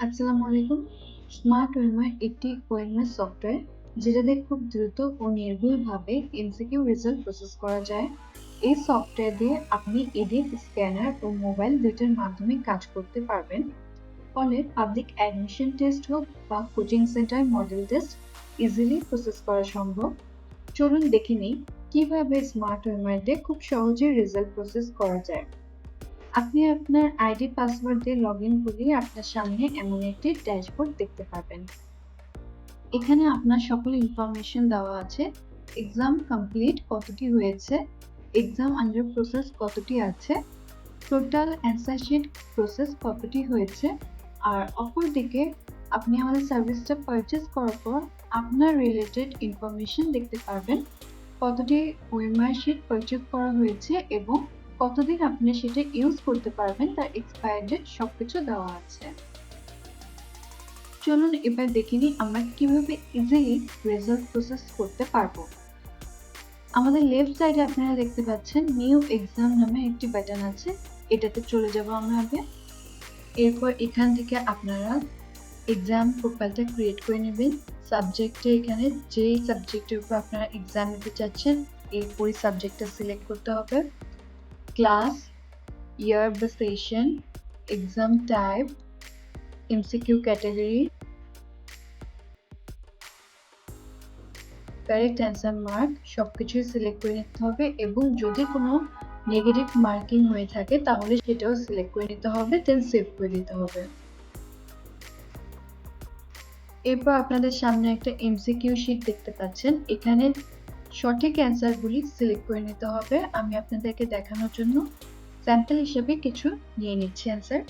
আসসালামু আলাইকুম। স্মার্ট ওয়েমার একটি ওয়েমার সফটওয়্যার যেটাতে খুব দ্রুত ও নির্ভুলভাবে এমসিকিউ রেজাল্ট প্রসেস করা যায়। এই সফটওয়্যার দিয়ে আপনি এডিট, স্ক্যানার ও মোবাইল দুইটার মাধ্যমে কাজ করতে পারবেন। ফলে পাবলিক অ্যাডমিশন টেস্ট হোক বা coaching centre model test easily process করা সম্ভব। চলুন দেখে নিই কিভাবে স্মার্ট ওয়েমার দিয়ে খুব সহজেই রেজাল্ট প্রসেস করা যায়। আপনি আপনার আইডি পাসওয়ার্ড দিয়ে লগইন করলে আপনার সামনে এমন একটি ড্যাশবোর্ড দেখতে পাবেন। এখানে আপনার সকল ইনফরমেশন দেওয়া আছে। এক্সাম কমপ্লিট কতটি হয়েছে, এক্সাম আন্ডার প্রসেস কতটি আছে, টোটাল অ্যান্সার শিট প্রসেস কতটি হয়েছে। আর অপরদিকে আপনি আমাদের সার্ভিসটা পারচেজ করার পর আপনার রিলেটেড ইনফরমেশন দেখতে পারবেন। কতটি ওএমআর শিট পারচেজ করা হয়েছে এবং কতদিন আপনি সেটা ইউজ করতে পারবেন তার এক্সপায়ার ডেট সবকিছু দেওয়া আছে। চলুন এবার দেখে নিই আমরা কিভাবে ইজিলি রেজাল্ট প্রসেস করতে পারবো। আমাদের লেফট সাইডে আপনারা দেখতে পাচ্ছেন নিউ এক্সাম নামে একটি বাটন আছে, এটাতে চলে যাব আমরা আগে। এরপর এখান থেকে আপনারা এক্সাম প্রোফাইলটা ক্রিয়েট করে নেবেন। সাবজেক্টে এখানে যেই সাবজেক্টের উপর আপনারা এক্সাম নিতে চাচ্ছেন এরপরই সাবজেক্টটা সিলেক্ট করতে হবে। Class, year of the session, exam type, MCQ category, correct answer mark সবকিছুই সিলেক্ট করে নিতে হবে এবং যদি কোনো নেগেটিভ মার্কিং হয়ে থাকে তাহলে সেটাও সিলেক্ট করে নিতে হবে, দেন সেভ করে দিতে হবে। এরপর আপনাদের সামনে একটা এমসিকিউ শীট দেখতে পাচ্ছেন, এখানে সঠিক অ্যান্সারগুলি সিলেক্ট করে নিতে হবে। আমি আপনাদেরকে দেখানোর জন্য স্যাম্পল হিসেবে কিছু নিয়ে নিচ্ছি অ্যান্সার।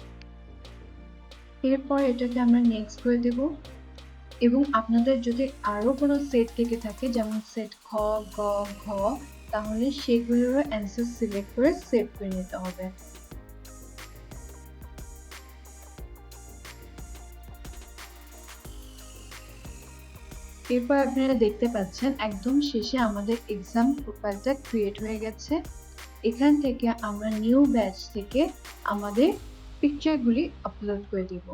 এরপর এটাকে আমরা নেক্সট করে দেব এবং আপনাদের যদি আরো কোনো সেট থেকে থাকে যেমন সেট খ, গ, ঘ, তাহলে সেগুলোরও অ্যান্সার সিলেক্ট করে সেভ করে নিতে হবে। এরপর আপনারা দেখতে পাচ্ছেন একদম শেষে আমাদের এক্সাম প্রোফাইলটা ক্রিয়েট হয়ে গেছে। এখান থেকে আমরা নিউ ব্যাচ থেকে আমাদের পিকচারগুলি আপলোড করে দিব।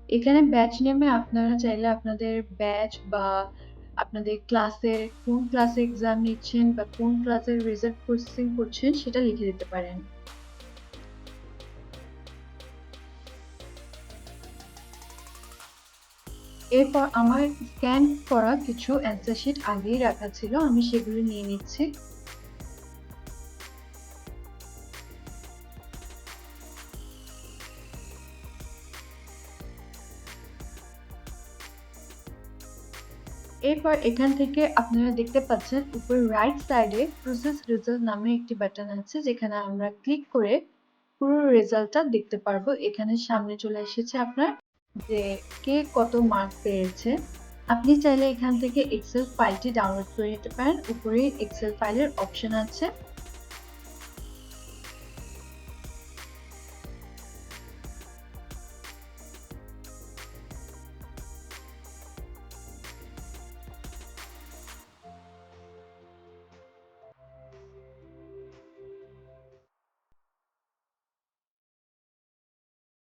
এখানে ব্যাচ নেমে আপনারা চাইলে আপনাদের ব্যাচ বা আপনাদের ক্লাসের কোন ক্লাসে এক্সাম নিচ্ছেন বা কোন ক্লাসের রেজাল্ট প্রসেসিং করছেন সেটা লিখে দিতে পারেন। এরপর আমার স্ক্যান করা কিছু অ্যান্সার শিট আগেই রাখা ছিল, আমি সেগুলো নিয়ে নিচ্ছি। এরপর এখান থেকে আপনারা দেখতে পাচ্ছেন উপরে রাইট সাইডে প্রসেস রেজাল্ট নামে একটি বাটন আছে যেখানে আমরা ক্লিক করে পুরো রেজাল্টটা দেখতে পারবো। এখানে সামনে চলে এসেছে আপনার যে কে কত মার্ক পেয়েছে। আপনি চাইলে এখান থেকে এক্সেল ফাইলটি ডাউনলোড করে নিতে পারেন, উপরে এক্সেল ফাইলের অপশন আছে।